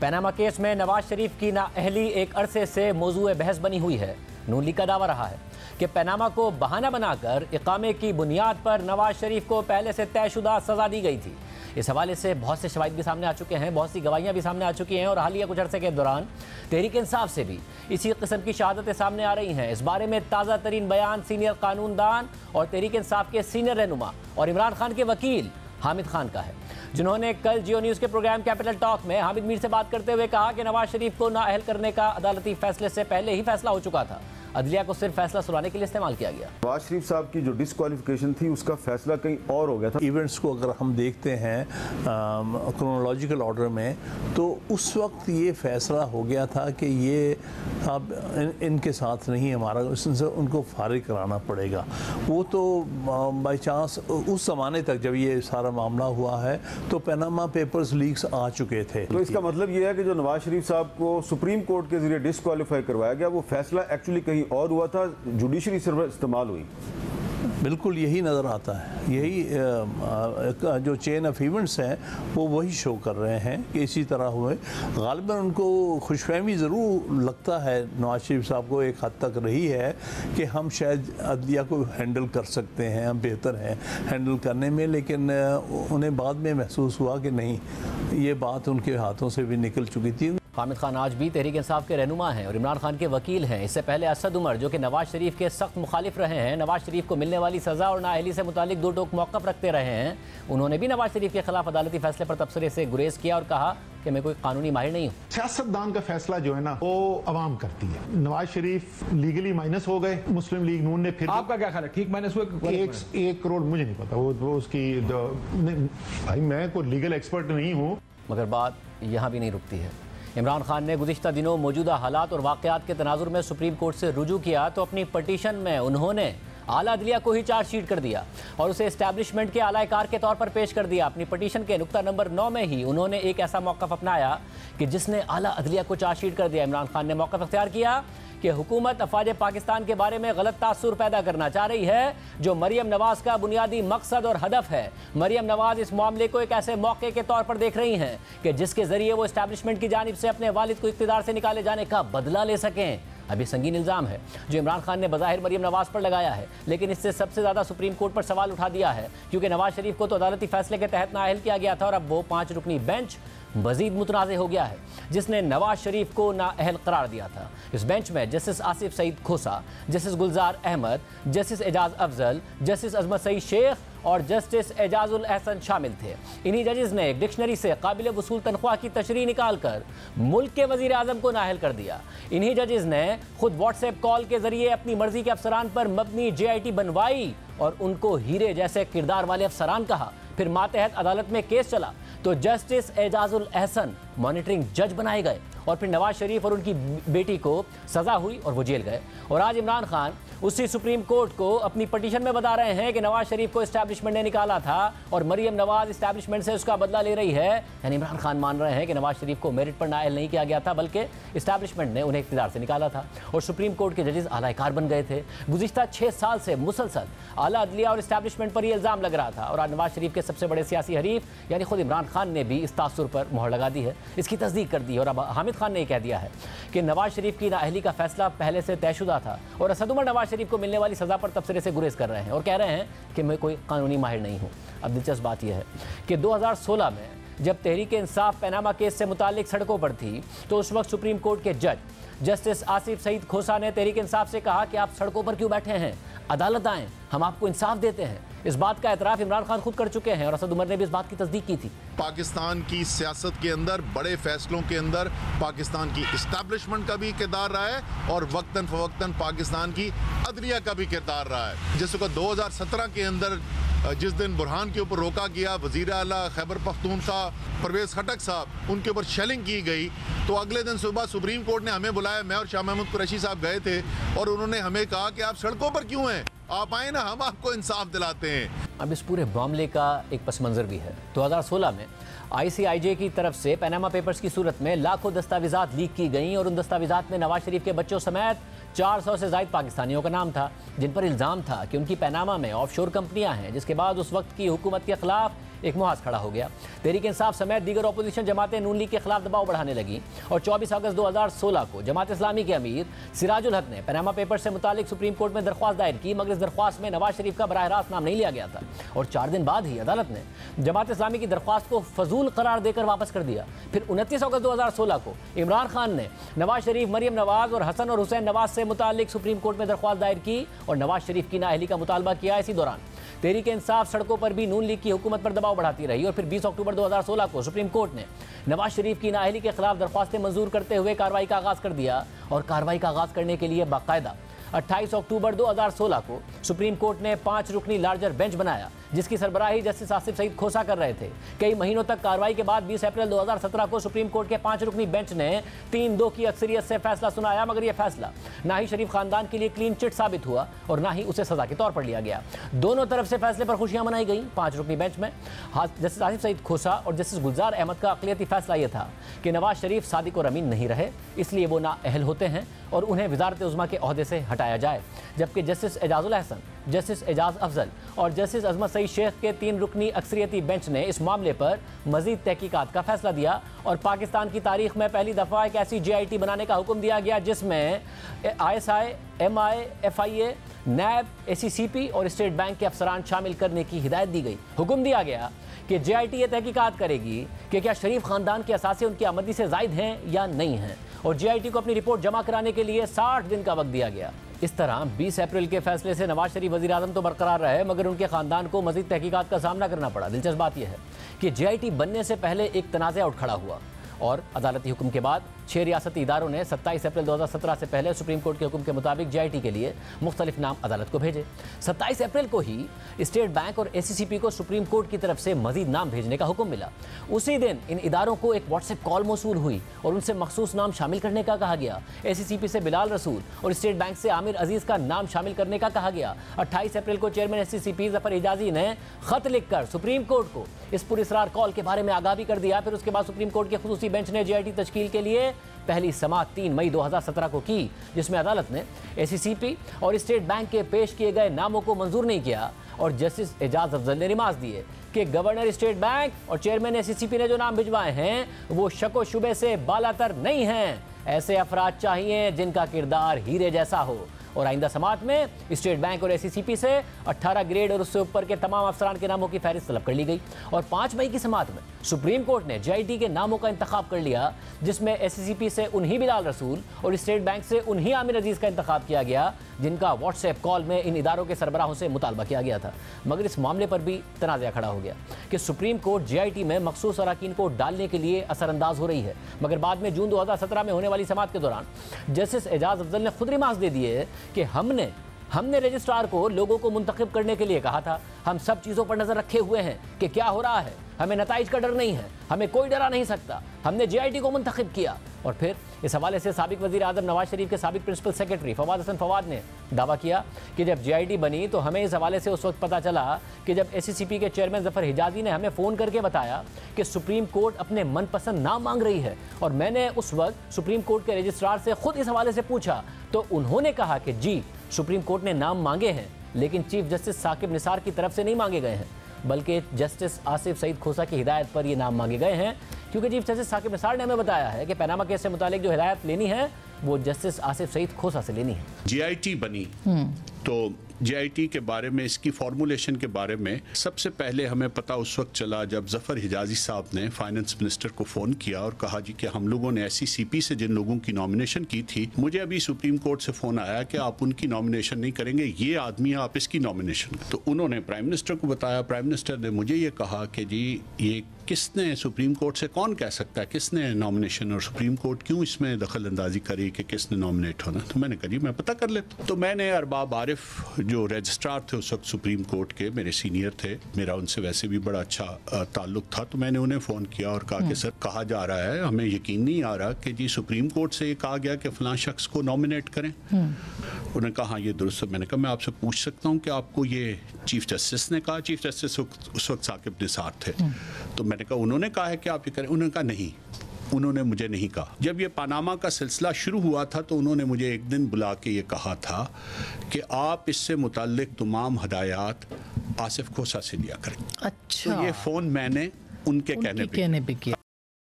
Panama case में नवाज शरीफ की नाअहली एक अरसे से मौजूए बहस बनी हुई है। नून लीग का दावा रहा है कि पनामा को बहाना बनाकर इकामे की बुनियाद पर नवाज शरीफ को पहले से तयशुदा सजा दी गई थी। इस हवाले से बहुत से शवाहिद भी सामने आ चुके हैं, बहुत सी गवाहियां भी सामने आ चुकी हैं और हालिया कुछ अरसे के दौरान तहरीक इंसाफ से भी इसी किस्म की शहादतें सामने आ रही हैं। इस बारे में ताज़ा तरीन बयान सीनियर कानूनदान और तहरीक इंसाफ के सीनियर रहनुमा और इमरान खान के वकील हामिद खान का है, जिन्होंने कल जियो न्यूज़ के प्रोग्राम कैपिटल टॉक में हामिद मीर से बात करते हुए कहा कि नवाज शरीफ को नाअहल करने का अदालती फैसले से पहले ही फैसला हो चुका था। अदलिया को सिर्फ फैसला सुनाने के लिए इस्तेमाल किया गया। नवाज शरीफ साहब की जो डिस्क्वालिफिकेशन थी उसका फैसला कहीं और हो गया था। इवेंट्स को अगर हम देखते हैं क्रोनोलॉजिकल ऑर्डर में, तो उस वक्त ये फैसला हो गया था कि ये अब इनके साथ नहीं हमारा, इससे उनको फारिग कराना पड़ेगा। वो तो बाई चांस उस ज़माने तक जब ये सारा मामला हुआ है तो पनामा पेपर्स लीक्स आ चुके थे। तो इसका मतलब ये है कि जो नवाज शरीफ साहब को सुप्रीम कोर्ट के जरिए डिस्क्वालीफाई करवाया गया, वो फैसला एक्चुअली कहीं और हुआ था, जुडिशरी सर्वर इस्तेमाल हुई। बिल्कुल यही नज़र आता है, यही जो चेन ऑफ इवेंट्स हैं वो वही शो कर रहे हैं कि इसी तरह हुए। गालिबन उनको खुशफहमी ज़रूर लगता है, नवाज शरीफ साहब को एक हद तक रही है कि हम शायद अदलिया को हैंडल कर सकते हैं, हम बेहतर हैं हैंडल करने में, लेकिन उन्हें बाद में महसूस हुआ कि नहीं, ये बात उनके हाथों से भी निकल चुकी थी। हामिद खान आज भी तहरीक इंसाफ के रहनुमा हैं और इमरान खान के वकील हैं। इससे पहले असद उमर, जो कि नवाज शरीफ के सख्त मुखालिफ रहे हैं, नवाज शरीफ को मिलने वाली सज़ा और नाअहली से मुतालिक दो टोक मौक़िफ़ रखते रहे हैं, उन्होंने भी नवाज शरीफ के खिलाफ अदालती फैसले पर तबसरे से गुरेज किया और कहा कि मैं कोई कानूनी माहिर नहीं हूँ। सियासतदान का फैसला जो है ना वो अवाम करती है। नवाज शरीफ लीगली माइनस हो गए, मुस्लिम लीग नून ने फिर, आपका क्या ख्याल है, ठीक माइनस हुए? 1 करोड़ मुझे नहीं पता, वो उसकी भाई मैं कोई लीगल एक्सपर्ट नहीं हूँ। मगर बात यहाँ भी नहीं रुकती है। इमरान खान ने गुज़िश्ता दिनों मौजूदा हालात और वाक़यात के तनाजुर में सुप्रीम कोर्ट से रुजू किया तो अपनी पटिशन में उन्होंने आला अदलिया को ही चार्जशीट कर दिया और उसे इस्टेब्लिशमेंट के आलाकार के तौर पर पेश कर दिया। अपनी पटिशन के नुक्ता नंबर 9 में ही उन्होंने एक ऐसा मौक़िफ़ अपनाया कि जिसने आला अदलिया को चार्जशीट कर दिया। इमरान खान ने मौक़िफ़ अख्तियार किया कि हुकूमत अफवाज पाकिस्तान के बारे में गलत तासुर पैदा करना चाह रही है, जो मरियम नवाज का बुनियादी मकसद और हदफ है। मरियम नवाज इस मामले को एक ऐसे मौके के तौर पर देख रही हैं कि जिसके जरिए वो इस्टेब्लिशमेंट की जानिब से अपने वालिद को इक़्तिदार से निकाले जाने का बदला ले सकें। अभी संगीन इल्ज़ाम है जो इमरान खान ने बज़ाहिर मरियम नवाज पर लगाया है, लेकिन इससे सबसे ज़्यादा सुप्रीम कोर्ट पर सवाल उठा दिया है, क्योंकि नवाज शरीफ को तो अदालती फैसले के तहत नाअहल किया गया था और अब वो 5 रुकनी बेंच मजीद मुतनाज़ हो गया है, जिसने नवाज शरीफ को नाअहल करार दिया था। इस बेंच में जस्टिस आसिफ सईद खोसा, जस्टिस गुलजार अहमद, जस्टिस एजाज अफजल, जस्टिस अजमत सईद शेख और जस्टिस एजाजुल एहसन शामिल थे। इन्हीं जजेस ने एक डिक्शनरी से काबिल वसूल तनख्वाह की तशरीह निकाल कर मुल्क के वज़ीर आज़म को नाअहल कर दिया। इन्हीं जजेस ने खुद व्हाट्सएप कॉल के जरिए अपनी मर्जी के अफसरान पर मबनी JIT बनवाई और उनको हीरे जैसे किरदार वाले अफसरान कहा। फिर मातहत अदालत में केस चला तो जस्टिस एजाजुल एहसन मॉनिटरिंग जज बनाए गए और फिर नवाज शरीफ और उनकी बेटी को सज़ा हुई और वो जेल गए। और आज इमरान खान उसी सुप्रीम कोर्ट को अपनी पटिशन में बता रहे हैं कि नवाज शरीफ को इस्टेब्लिशमेंट ने निकाला था और मरियम नवाज इस्टेब्लिशमेंट से उसका बदला ले रही है। यानी इमरान खान मान रहे हैं कि नवाज शरीफ को मेरिट पर नाअहल नहीं किया गया था, बल्कि इस्टेब्लिशमेंट ने उन्हें इक़्तिदार से निकाला था और सुप्रीम कोर्ट के जजेस आलाकार बन गए थे। गुज़िश्ता 6 साल से मुसलसल आला अदलिया और इस्टेब्लिशमेंट पर यह इल्ज़ाम लग रहा था और आज नवाज शरीफ के सबसे बड़े सियासी हरीफ यानी खुद इमरान खान ने भी इस तासुर पर मोहर लगा दी है, इसकी तस्दीक कर दी है। और अब हामिद खान ने कह दिया है कि नवाज शरीफ की नाअहली का फैसला पहले से तयशुदा था और असद उमर नवाज शरीफ को मिलने वाली सज़ा पर तबसरे से गुरेज कर रहे हैं और कह रहे हैं कि मैं कोई कानूनी माहिर नहीं हूँ। अब दिलचस्प बात यह है कि 2016 में जब तहरीक इंसाफ पनामा केस से मुतालिक सड़कों पर थी तो उस वक्त सुप्रीम कोर्ट के जज जस्टिस आसिफ सईद खोसा ने तहरीक इंसाफ से कहा कि आप सड़कों पर क्यों बैठे हैं, अदालत आएँ, हम आपको इंसाफ देते हैं। इस बात का एतराफ़ इमरान खान खुद कर चुके हैं और असद उमर ने भी इस बात की तस्दीक की थी। पाकिस्तान की सियासत के अंदर बड़े फैसलों के अंदर पाकिस्तान की इस्टेब्लिशमेंट का भी किरदार रहा है और वक्तन फवक्तन पाकिस्तान की अदलिया का भी किरदार रहा है। जैसे कि 2017 के अंदर जिस दिन बुरहान के ऊपर रोका गया, वज़ीर आला खैबर पख्तूनख्वा परवेज़ खटक साहब, उनके ऊपर शेलिंग की गई, तो अगले दिन सुबह सुप्रीम कोर्ट ने हमें बुलाया, मैं और शाह महमूद कुरैशी साहब गए थे और उन्होंने हमें कहा कि आप सड़कों पर क्यों हैं, आप आए ना, हम आपको इंसाफ दिलाते हैं। अब इस पूरे मामले का एक पस मंज़र भी है। 2016 में ICIJ की तरफ से पनामा पेपर्स की सूरत में लाखों दस्तावेज़ात लीक की गईं और उन दस्तावेज़ात में नवाज शरीफ के बच्चों समेत 400 से ज़ायद पाकिस्तानियों का नाम था, जिन पर इल्ज़ाम था कि उनकी पनामा में ऑफशोर कंपनियां हैं, जिसके बाद उस वक्त की हुकूमत के खिलाफ एक मुहाज खड़ा हो गया। तहरीक इंसाफ समेत दीगर अपोजिशन जमातें नून लीग के खिलाफ दबाव बढ़ाने लगी और 24 अगस्त 2016 को जमात इस्लामी के अमीर सिराजुल हक ने पनामा पेपर्स से मुतालिक सुप्रीम कोर्ट में दरख्वास्त दायर की, मगर इस दरख्वास्त में नवाज शरीफ का बराह रास्त नाम नहीं लिया गया था और 4 दिन बाद ही अदालत ने जमात इस्लामी की दरख्वास्त को फजूल करार देकर वापस कर दिया। फिर 29 अगस्त 2016 को इमरान खान ने नवाज शरीफ, मरियम नवाज और हसन और हुसैन नवाज से मुतालिक सुप्रीम कोर्ट में दरख्वास्त दायर की और नवाज शरीफ की नाअहली का मुतालबा किया। इसी दौरान तहरीक इंसाफ सड़कों पर भी नून लीग की हुकूमत पर दबाव बढ़ाती रही और फिर 20 अक्टूबर 2016 को सुप्रीम कोर्ट ने नवाज शरीफ की नाअहली के खिलाफ दरख्वास्तें मंजूर करते हुए कार्रवाई का आगाज कर दिया और कार्रवाई का आगाज करने के लिए बाकायदा 28 अक्टूबर 2016 को सुप्रीम कोर्ट ने 5 रुकनी लार्जर बेंच बनाया, जिसकी सरबराही जस्टिस आसिफ सईद खोसा कर रहे थे। कई महीनों तक कार्रवाई के बाद 20 अप्रैल 2017 को सुप्रीम कोर्ट के 5 रुकनी बेंच ने 3-2 की अक्सरियत से फैसला सुनाया, मगर यह फैसला ना ही शरीफ खानदान के लिए क्लीन चिट साबित हुआ और ना ही उसे सजा के तौर पर लिया गया। दोनों तरफ से फैसले पर खुशियां मनाई गई। 5 रुकनी बेंच में जस्टिस आसिफ सईद खोसा और जस्टिस गुलजार अहमद का अक़लियती फैसला यह था कि नवाज शरीफ सादिक और अमीन नहीं रहे, इसलिए वो नाअहल होते हैं और उन्हें वज़ारत उज़्मा के ओहदे से हटाया जाए। जबकि जस्टिस एजाजुल अहसन, जस्टिस एजाज अफजल और जस्टिस अजमत सईद शेख के 3 रुकनी अक्सरियती बेंच ने इस मामले पर मजीद तहकीकात का फैसला दिया और पाकिस्तान की तारीख में पहली दफ़ा एक ऐसी JIT बनाने का हुक्म दिया गया जिसमें ISI, MI, FIA, नैब, ACCP और स्टेट बैंक के अफसरान शामिल करने की हिदायत दी गई। हुक्म दिया गया कि JIT ये तहकीकात करेगी कि क्या शरीफ खानदान के असासे उनकी आमदनी से ज़ायद हैं या नहीं हैं और JIT को अपनी रिपोर्ट जमा कराने के लिए 60 दिन का वक्त दिया गया। इस तरह 20 अप्रैल के फैसले से नवाज शरीफ वज़ीर आज़म तो बरकरार रहे, मगर उनके ख़ानदान को मज़ीद तहकीकात का सामना करना पड़ा। दिलचस्प बात यह है कि JIT बनने से पहले एक तनाज़ा उठ खड़ा हुआ और अदालती हुक्म के बाद 6 रियासती इदारों ने 27 अप्रैल 2017 से पहले सुप्रीम कोर्ट के हुक्म के मुताबिक JIT के लिए मुख्तलिफ नाम अदालत को भेजे। 27 अप्रैल को ही स्टेट बैंक और ACCP को सुप्रीम कोर्ट की तरफ से मजीद नाम भेजने का हुक्म मिला। उसी दिन इन इदारों को एक व्हाट्सएप कॉल मौसूल हुई और उनसे मखसूस नाम शामिल करने का कहा गया। ACCP से बिलाल रसूल और स्टेट बैंक से आमिर अजीज़ का नाम शामिल करने का कहा गया। 28 अप्रैल को चेयरमैन ACCP ज़फ़र हिजाज़ी ने ख़त लिखकर सुप्रीम कोर्ट को इस पुरस्रार कॉल के बारे में आगाह भी कर दिया। फिर उसके बाद सुप्रीम कोर्ट के खुसूसी बेंच ने JIT तश्कील के लिए पहली समाअत 3 मई 2017 को की, जिसमें अदालत ने ACCP और स्टेट बैंक के पेश किए गए नामों को मंजूर नहीं किया और जस्टिस एजाज अफजल ने रिमार्क दिए कि गवर्नर स्टेट बैंक और चेयरमैन ACCP ने जो नाम भिजवाए हैं वो शक व शुबे से बालातर नहीं हैं। ऐसे अफराद चाहिए जिनका किरदार हीरे जैसा हो और आइंदा समाअत में स्टेट बैंक और ACCP से 18 ग्रेड और उससे ऊपर के तमाम अफसरान के नामों की फहरिस्त तलब कर ली गई और 5 मई की समाअत में सुप्रीम कोर्ट ने JIT के नामों का इंतखाब कर लिया, जिसमें ACCP से उन्हीं बिलाल रसूल और स्टेट बैंक से उन्हीं आमिर अजीज़ का इंतखाब किया गया जिनका व्हाट्सएप कॉल में इन इदारों के सरबराहों से मुतालबा किया गया था। मगर इस मामले पर भी तनाज़ा खड़ा हो गया कि सुप्रीम कोर्ट JIT में मखसूस अराकीन को डालने के लिए असरअंदाज हो रही है, मगर बाद में जून 2017 में होने वाली समाअत के दौरान जस्टिस एजाज अफजल ने खुद रिमार्क दे दिए कि हमने रजिस्ट्रार को लोगों को मुंतखब करने के लिए कहा था। हम सब चीज़ों पर नज़र रखे हुए हैं कि क्या हो रहा है, हमें नताइज का डर नहीं है, हमें कोई डरा नहीं सकता। हमने JIT को मुंतखब किया। और फिर इस हवाले से साबिक वज़ीर आज़म नवाज शरीफ के साबिक प्रिंसिपल सेक्रेटरी फवाद हसन फवाद ने दावा किया कि जब JIT बनी तो हमें इस हवाले से उस वक्त पता चला कि जब ACCP के चेयरमैन ज़फ़र हिजाज़ी ने हमें फ़ोन करके बताया कि सुप्रीम कोर्ट अपने मनपसंद नाम मांग रही है और मैंने उस वक्त सुप्रीम कोर्ट के रजिस्ट्रार से खुद इस हवाले से पूछा तो उन्होंने कहा कि जी सुप्रीम कोर्ट ने नाम मांगे हैं, लेकिन चीफ जस्टिस साकिब निसार की तरफ से नहीं मांगे गए हैं, बल्कि जस्टिस आसिफ सईद खोसा की हिदायत पर ये नाम मांगे गए हैं, क्योंकि चीफ जस्टिस साकिब निसार ने हमें बताया है कि पनामा केस से मुतालिक जो हिदायत लेनी है वो जस्टिस आसिफ सईद खोसा से लेनी है। JIT बनी तो JIT के बारे में, इसकी फॉर्मुलेशन के बारे में सबसे पहले हमें पता उस वक्त चला जब ज़फ़र हिजाज़ी साहब ने फाइनेंस मिनिस्टर को फ़ोन किया और कहा जी कि हम लोगों ने ACCP से जिन लोगों की नॉमिनेशन की थी, मुझे अभी सुप्रीम कोर्ट से फ़ोन आया कि आप उनकी नॉमिनेशन नहीं करेंगे, ये आदमी आप इसकी नॉमिनेशन। तो उन्होंने प्राइम मिनिस्टर को बताया, प्राइम मिनिस्टर ने मुझे ये कहा कि जी ये किसने, सुप्रीम कोर्ट से कौन कह सकता है किसने नॉमिनेशन और सुप्रीम कोर्ट क्यों इसमें दखल अंदाजी करी कि किसने नॉमिनेट होना। तो मैंने कहा जी मैं पता कर लेता। तो मैंने अरबाब आरिफ जो रजिस्ट्रार थे उस वक्त सुप्रीम कोर्ट के, मेरे सीनियर थे, मेरा उनसे वैसे भी बड़ा अच्छा ताल्लुक था, तो मैंने उन्हें फ़ोन किया और कहा कि सर कहा जा रहा है, हमें यकीन नहीं आ रहा कि जी सुप्रीम कोर्ट से ये कहा गया कि फ़लाँ शख्स को नॉमिनेट करें। उन्होंने कहा हाँ ये दुरुस्त है। मैंने कहा मैं आपसे पूछ सकता हूँ कि आपको ये चीफ जस्टिस ने कहा? चीफ जस्टिस उस वक्त साकिब निसार थे। तो मैंने कहा उन्होंने कहा है कि आप ये करें? उन्होंने कहा नहीं, उन्होंने मुझे नहीं कहा। जब ये पनामा का सिलसिला शुरू हुआ था तो उन्होंने मुझे एक दिन बुला के ये कहा था कि आप इससे मुताल्लिक तमाम हदायत आसिफ खोसा से लिया करें। अच्छा, तो ये फ़ोन मैंने उनके कहने पे किया।